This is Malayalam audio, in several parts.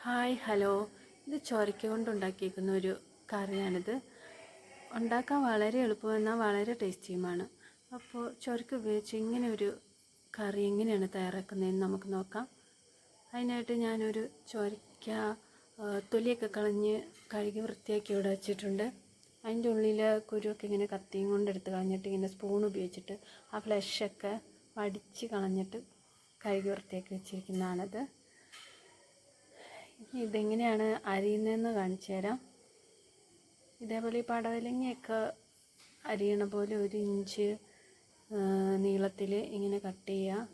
ഹായ് ഹലോ, ഇത് ചൊരക്ക കൊണ്ടുണ്ടാക്കിയിരിക്കുന്ന ഒരു കറിയാണിത്. ഉണ്ടാക്കാൻ വളരെ എളുപ്പമെന്നാൽ വളരെ ടേസ്റ്റിയുമാണ്. അപ്പോൾ ചൊരക്ക ഉപയോഗിച്ച് ഇങ്ങനെ ഒരു കറി എങ്ങനെയാണ് തയ്യാറാക്കുന്നതെന്ന് നമുക്ക് നോക്കാം. അതിനായിട്ട് ഞാനൊരു ചൊരക്ക തൊലിയൊക്കെ കളഞ്ഞ് കഴുകി വൃത്തിയാക്കി ഇവിടെ വെച്ചിട്ടുണ്ട്. അതിൻ്റെ ഉള്ളിൽ കുരുവൊക്കെ ഇങ്ങനെ കത്തിയും കൊണ്ട് എടുത്ത് കളഞ്ഞിട്ട് ഇങ്ങനെ സ്പൂൺ ഉപയോഗിച്ചിട്ട് ആ ഫ്ലഷൊക്കെ വടിച്ച് കളഞ്ഞിട്ട് കഴുകി വൃത്തിയാക്കി വെച്ചിരിക്കുന്നതാണത്. ഇതെങ്ങനെയാണ് അരിയുന്നതെന്ന് കാണിച്ചു തരാം. ഇതേപോലെ ഈ പടവലങ്ങയൊക്കെ അരിയണ പോലെ 1 ഇഞ്ച് നീളത്തിൽ ഇങ്ങനെ കട്ട് ചെയ്യുക.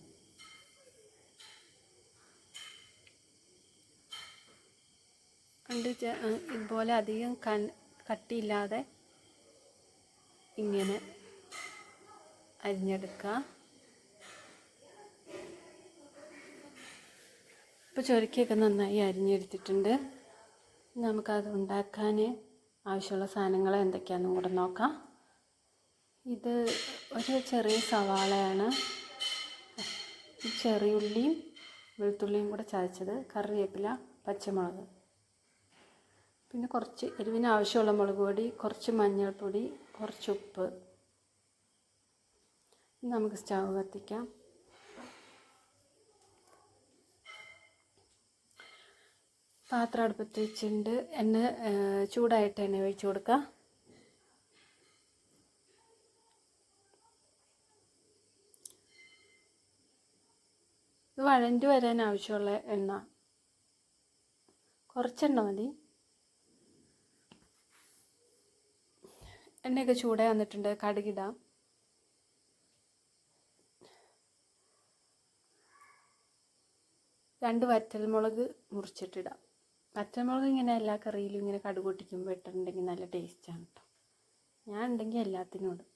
ഇതുപോലെ അധികം കട്ടിയില്ലാതെ ഇങ്ങനെ അരിഞ്ഞെടുക്കുക. ഇപ്പോൾ ചൊരക്കയൊക്കെ നന്നായി അരിഞ്ഞെടുത്തിട്ടുണ്ട്. നമുക്കത് ഉണ്ടാക്കാൻ ആവശ്യമുള്ള സാധനങ്ങൾ എന്തൊക്കെയാണെന്നും കൂടെ നോക്കാം. ഇത് ഒരു ചെറിയ സവാളയാണ്, ചെറിയുള്ളിയും വെളുത്തുള്ളിയും കൂടെ ചതച്ചത്, കറിവേപ്പില, പച്ചമുളക്, പിന്നെ കുറച്ച് എരിവിന് ആവശ്യമുള്ള മുളക് പൊടി, കുറച്ച് മഞ്ഞൾപ്പൊടി, കുറച്ച് ഉപ്പ്. നമുക്ക് സ്റ്റൗ കത്തിക്കാം. പാത്രം അടുപ്പത്ത് വെച്ചിട്ടുണ്ട്. എണ്ണ ചൂടായിട്ട് എണ്ണ ഒഴിച്ച് കൊടുക്കുക. ഇത് വഴണ്ടി വരാൻ ആവശ്യമുള്ള എണ്ണ, കുറച്ചെണ്ണ മതി. എണ്ണയൊക്കെ ചൂടായി വന്നിട്ടുണ്ട്. കടുകിടാം. രണ്ട് വറ്റൽമുളക് മുറിച്ചിട്ടിടാം. പച്ചമുളക് ഇങ്ങനെ എല്ലാ കറിയിലും ഇങ്ങനെ കടുക് പൊട്ടിക്കുമ്പോൾ ഇട്ടിട്ടുണ്ടെങ്കിൽ നല്ല ടേസ്റ്റാണ് കേട്ടോ. ഞാൻ ഉണ്ടെങ്കിൽ എല്ലാത്തിനും ഇടും.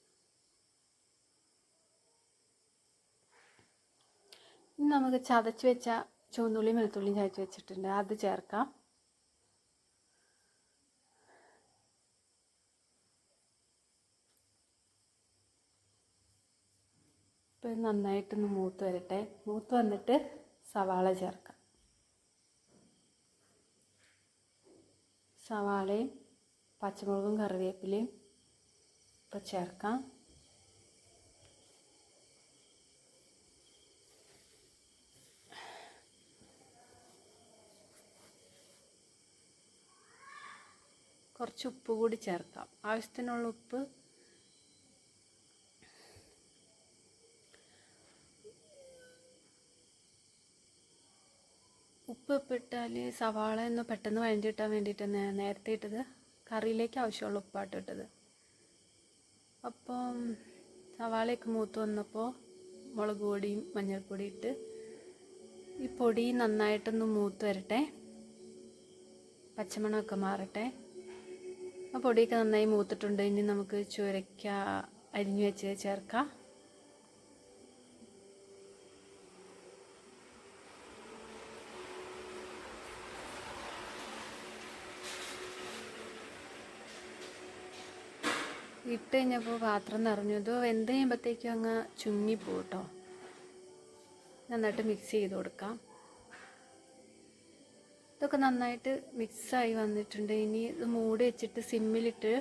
ഇനി നമുക്ക് ചതച്ച് വെച്ച ചുവന്നുള്ളിയും വെളുത്തുള്ളിയും ചതച്ച് വെച്ചിട്ടുണ്ട്, അത് ചേർക്കാം. ഇപ്പം നന്നായിട്ടൊന്ന് മൂത്ത് വരട്ടെ. മൂത്ത് വന്നിട്ട് സവാള ചേർക്കാം. സവാളയും പച്ചമുളകും കറിവേപ്പിലയും ഇപ്പം ചേർക്കാം. കുറച്ച് ഉപ്പ് കൂടി ചേർക്കാം, ആവശ്യത്തിനുള്ള ഉപ്പ്. ഉപ്പ് ഇട്ടാൽ സവാള ഒന്ന് പെട്ടെന്ന് വഴണ്ടിട്ടാൻ വേണ്ടിയിട്ട് നേരത്തെ ഇട്ടത്, കറിയിലേക്ക് ആവശ്യമുള്ള ഉപ്പാട്ട് ഇട്ടത്. അപ്പം സവാളയൊക്കെ മൂത്ത് വന്നപ്പോൾ മുളക് പൊടിയും മഞ്ഞൾപ്പൊടി ഇട്ട് ഈ പൊടി നന്നായിട്ടൊന്ന് മൂത്ത് വരട്ടെ, പച്ചമണമൊക്കെ മാറട്ടെ. ആ പൊടിയൊക്കെ നന്നായി മൂത്തിട്ടുണ്ട്. ഇനി നമുക്ക് ചുരക്ക അരിഞ്ഞു വെച്ച് ചേർക്കാം. ഇട്ട് കഴിഞ്ഞപ്പോൾ പാത്രം നിറഞ്ഞു. ഇത് വെന്ത് കഴിയുമ്പോഴത്തേക്കും അങ്ങ് ചുങ്ങിപ്പോവും കേട്ടോ. നന്നായിട്ട് മിക്സ് ചെയ്ത് കൊടുക്കാം. ഇതൊക്കെ നന്നായിട്ട് മിക്സായി വന്നിട്ടുണ്ട്. ഇനി ഇത് മൂടി വെച്ചിട്ട് സിമ്മിലിട്ട്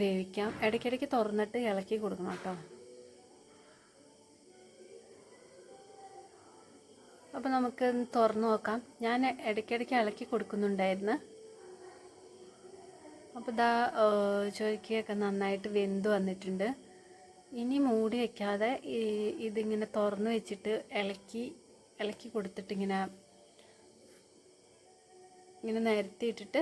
വേവിക്കാം. ഇടയ്ക്കിടയ്ക്ക് തുറന്നിട്ട് ഇളക്കി കൊടുക്കണം കേട്ടോ. അപ്പോൾ നമുക്ക് തുറന്ന് നോക്കാം. ഞാൻ ഇടയ്ക്കിടയ്ക്ക് ഇളക്കി കൊടുക്കുന്നുണ്ടായിരുന്നു. അപ്പോൾ ഇതാ ചൊരക്കയൊക്കെ നന്നായിട്ട് വെന്ത് വന്നിട്ടുണ്ട്. ഇനി മൂടി വയ്ക്കാതെ ഇതിങ്ങനെ തുറന്ന് വെച്ചിട്ട് ഇളക്കി കൊടുത്തിട്ട് ഇങ്ങനെ നിരത്തിയിട്ടിട്ട്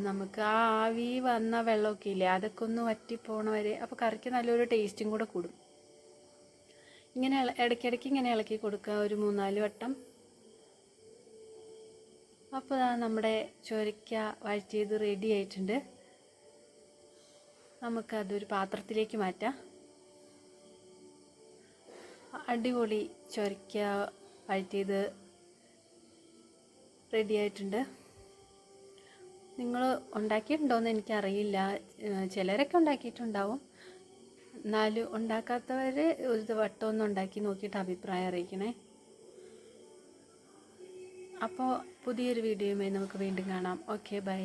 നമുക്ക് ആ ആവി വന്ന വെള്ളമൊക്കെ ഇല്ലേ, അതൊക്കെ ഒന്ന് വറ്റിപ്പോണ വരെ. അപ്പോൾ കറിക്ക് നല്ലൊരു ടേസ്റ്റും കൂടെ കൂടും. ഇങ്ങനെ ഇടയ്ക്കിടയ്ക്ക് ഇങ്ങനെ ഇളക്കി കൊടുക്കുക, ഒരു 3-4 വട്ടം. അപ്പോൾ നമ്മുടെ ചൊരക്ക വഴറ്റിയത് റെഡി ആയിട്ടുണ്ട്. നമുക്കതൊരു പാത്രത്തിലേക്ക് മാറ്റാം. അടിപൊളി ചൊരക്ക വഴറ്റിയത് റെഡി ആയിട്ടുണ്ട്. നിങ്ങൾ ഉണ്ടാക്കിയിട്ടുണ്ടോയെന്ന് എനിക്കറിയില്ല. ചിലരൊക്കെ ഉണ്ടാക്കിയിട്ടുണ്ടാവും. എന്നാലും ഉണ്ടാക്കാത്തവർ ഒരു വട്ടം ഒന്ന് ഉണ്ടാക്കി നോക്കിയിട്ട് അഭിപ്രായം അറിയിക്കണേ. അപ്പോൾ പുതിയൊരു വീഡിയോയുമായി നമുക്ക് വീണ്ടും കാണാം. Okay, by.